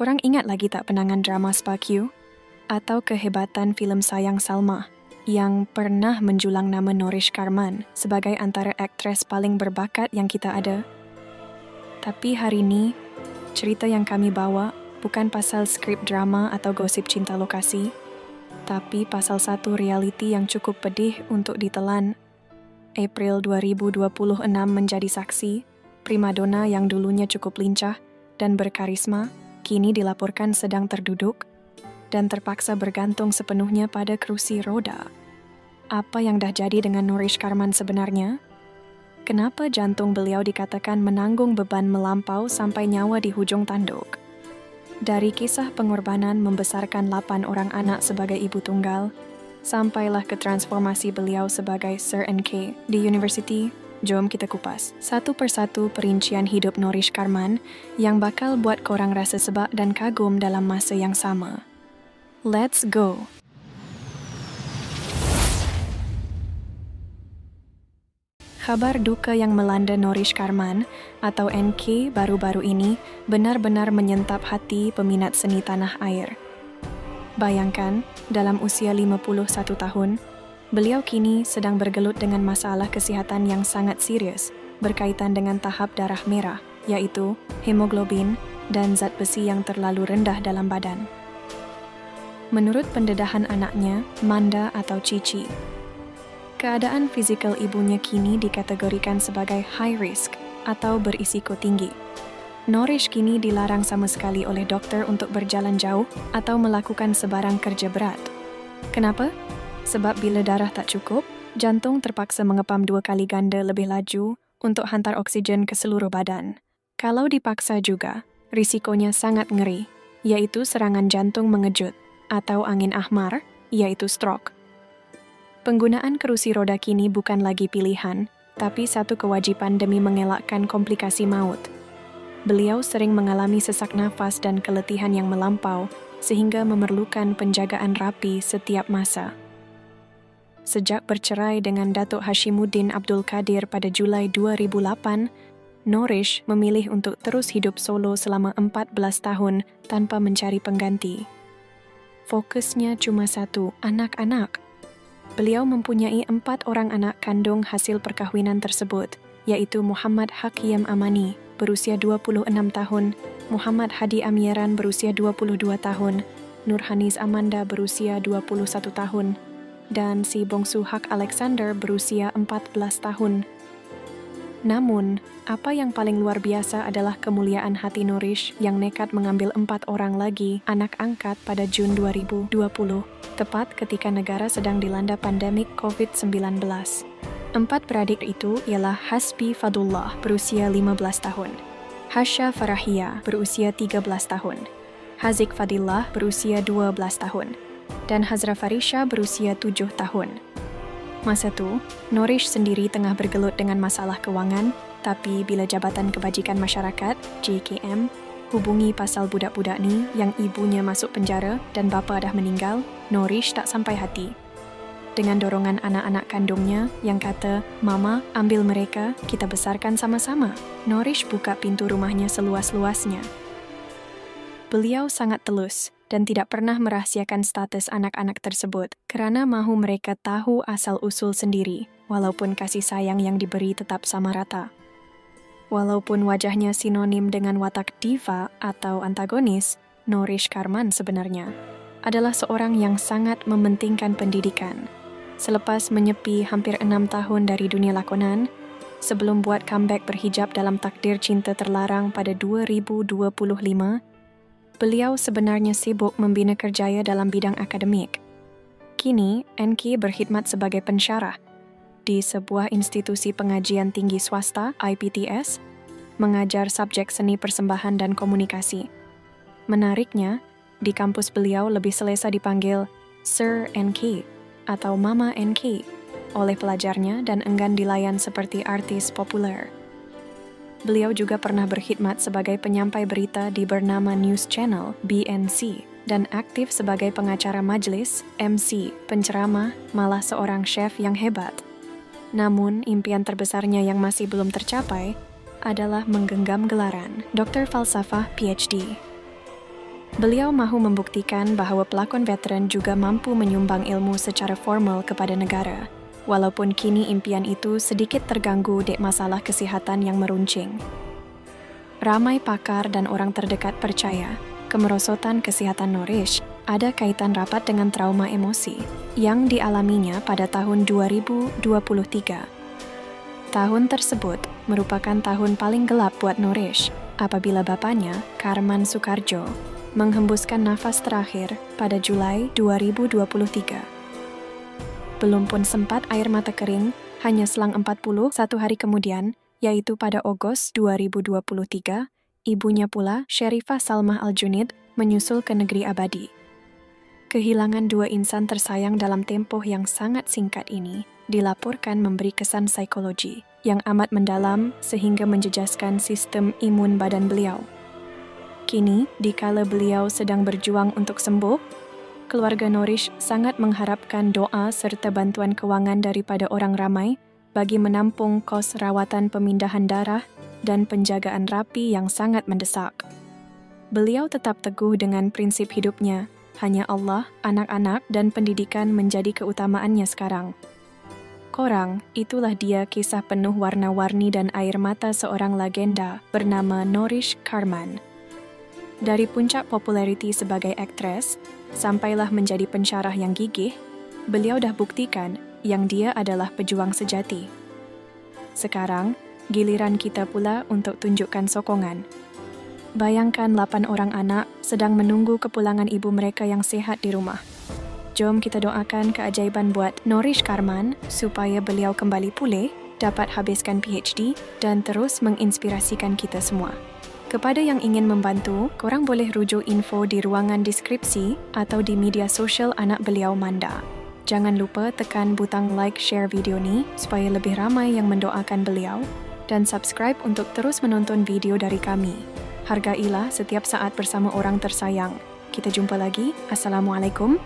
Korang ingat lagi tak penangan drama Spark You? Atau kehebatan filem Sayang Salma yang pernah menjulang nama Nourish Karman sebagai antara aktris paling berbakat yang kita ada? Tapi hari ini, cerita yang kami bawa bukan pasal skrip drama atau gosip cinta lokasi, tapi pasal satu realiti yang cukup pedih untuk ditelan. April 2026 menjadi saksi, primadona yang dulunya cukup lincah dan berkarisma, kini dilaporkan sedang terduduk dan terpaksa bergantung sepenuhnya pada kerusi roda. Apa yang dah jadi dengan Nourish Karman sebenarnya? Kenapa jantung beliau dikatakan menanggung beban melampau sampai nyawa di hujung tanduk? Dari kisah pengorbanan membesarkan 8 orang anak sebagai ibu tunggal, sampailah ke transformasi beliau sebagai Sir NK di University. Jom kita kupas satu persatu perincian hidup Nourish Karman yang bakal buat korang rasa sebab dan kagum dalam masa yang sama. Let's go! Khabar duka yang melanda Nourish Karman atau NK baru-baru ini benar-benar menyentap hati peminat seni tanah air. Bayangkan, dalam usia 51 tahun, beliau kini sedang bergelut dengan masalah kesihatan yang sangat serius berkaitan dengan tahap darah merah, iaitu hemoglobin dan zat besi yang terlalu rendah dalam badan. Menurut pendedahan anaknya, Manda atau Cici, keadaan fizikal ibunya kini dikategorikan sebagai high risk atau berisiko tinggi. Nourish kini dilarang sama sekali oleh dokter untuk berjalan jauh atau melakukan sebarang kerja berat. Kenapa? Sebab bila darah tak cukup, jantung terpaksa mengepam 2 kali ganda lebih laju untuk hantar oksigen ke seluruh badan. Kalau dipaksa juga, risikonya sangat ngeri, iaitu serangan jantung mengejut atau angin ahmar, iaitu stroke. Penggunaan kerusi roda kini bukan lagi pilihan, tapi satu kewajiban demi mengelakkan komplikasi maut. Beliau sering mengalami sesak nafas dan keletihan yang melampau, sehingga memerlukan penjagaan rapi setiap masa. Sejak bercerai dengan Datuk Hashimuddin Abdul Qadir pada Julai 2008, Nourish memilih untuk terus hidup solo selama 14 tahun tanpa mencari pengganti. Fokusnya cuma satu, anak-anak. Beliau mempunyai 4 orang anak kandung hasil perkahwinan tersebut, iaitu Muhammad Hakim Amani berusia 26 tahun, Muhammad Hadi Amieran berusia 22 tahun, Nurhanis Amanda berusia 21 tahun, dan si bongsu Hak Alexander berusia 14 tahun. Namun, apa yang paling luar biasa adalah kemuliaan hati Nourish yang nekat mengambil 4 orang lagi anak angkat pada Jun 2020, tepat ketika negara sedang dilanda pandemik COVID-19. 4 beradik itu ialah Hasbi Fadullah berusia 15 tahun, Hasha Farahia berusia 13 tahun, Hazik Fadillah berusia 12 tahun, dan Hazra Farisha berusia 7 tahun. Masa tu, Nourish sendiri tengah bergelut dengan masalah kewangan, tapi bila Jabatan Kebajikan Masyarakat, JKM, hubungi pasal budak-budak ni yang ibunya masuk penjara dan bapa dah meninggal, Nourish tak sampai hati. Dengan dorongan anak-anak kandungnya yang kata, "Mama, ambil mereka, kita besarkan sama-sama." Nourish buka pintu rumahnya seluas-luasnya. Beliau sangat telus dan tidak pernah merahsiakan status anak-anak tersebut kerana mahu mereka tahu asal-usul sendiri, walaupun kasih sayang yang diberi tetap sama rata. Walaupun wajahnya sinonim dengan watak diva atau antagonis, Nourish Karman sebenarnya adalah seorang yang sangat mementingkan pendidikan. Selepas menyepi hampir 6 tahun dari dunia lakonan, sebelum buat comeback berhijab dalam Takdir Cinta Terlarang pada 2025, beliau sebenarnya sibuk membina kerjaya dalam bidang akademik. Kini, NK berkhidmat sebagai pensyarah di sebuah institusi pengajian tinggi swasta, IPTS, mengajar subjek seni persembahan dan komunikasi. Menariknya, di kampus beliau lebih selesa dipanggil Sir NK atau Mama NK oleh pelajarnya dan enggan dilayan seperti artis populer. Beliau juga pernah berkhidmat sebagai penyampai berita di bernama News Channel, BNC, dan aktif sebagai pengacara majlis, MC, penceramah, malah seorang chef yang hebat. Namun, impian terbesarnya yang masih belum tercapai adalah menggenggam gelaran Dr. Falsafah PhD. Beliau mahu membuktikan bahawa pelakon veteran juga mampu menyumbang ilmu secara formal kepada negara, walaupun kini impian itu sedikit terganggu dek masalah kesihatan yang meruncing. Ramai pakar dan orang terdekat percaya kemerosotan kesihatan Nourish ada kaitan rapat dengan trauma emosi yang dialaminya pada tahun 2023. Tahun tersebut merupakan tahun paling gelap buat Nourish apabila bapanya, Karman Soekarjo, menghembuskan nafas terakhir pada Julai 2023. Belum pun sempat air mata kering, hanya selang 41 hari kemudian, yaitu pada Agustus 2023, ibunya pula, Sherifah Salmah Al-Junaid, menyusul ke negeri abadi. Kehilangan dua insan tersayang dalam tempoh yang sangat singkat ini dilaporkan memberi kesan psikologi yang amat mendalam sehingga menjejaskan sistem imun badan beliau. Kini, dikala beliau sedang berjuang untuk sembuh, keluarga Nourish sangat mengharapkan doa serta bantuan kewangan daripada orang ramai bagi menampung kos rawatan pemindahan darah dan penjagaan rapi yang sangat mendesak. Beliau tetap teguh dengan prinsip hidupnya, hanya Allah, anak-anak dan pendidikan menjadi keutamaannya sekarang. Korang, itulah dia kisah penuh warna-warni dan air mata seorang legenda bernama Nourish Karman. Dari puncak populariti sebagai aktris, sampailah menjadi pensyarah yang gigih, beliau dah buktikan yang dia adalah pejuang sejati. Sekarang, giliran kita pula untuk tunjukkan sokongan. Bayangkan 8 orang anak sedang menunggu kepulangan ibu mereka yang sehat di rumah. Jom kita doakan keajaiban buat Nourish Karman supaya beliau kembali pulih, dapat habiskan PhD dan terus menginspirasikan kita semua. Kepada yang ingin membantu, korang boleh rujuk info di ruangan deskripsi atau di media sosial anak beliau Manda. Jangan lupa tekan butang like share video ni supaya lebih ramai yang mendoakan beliau dan subscribe untuk terus menonton video dari kami. Hargailah setiap saat bersama orang tersayang. Kita jumpa lagi. Assalamualaikum.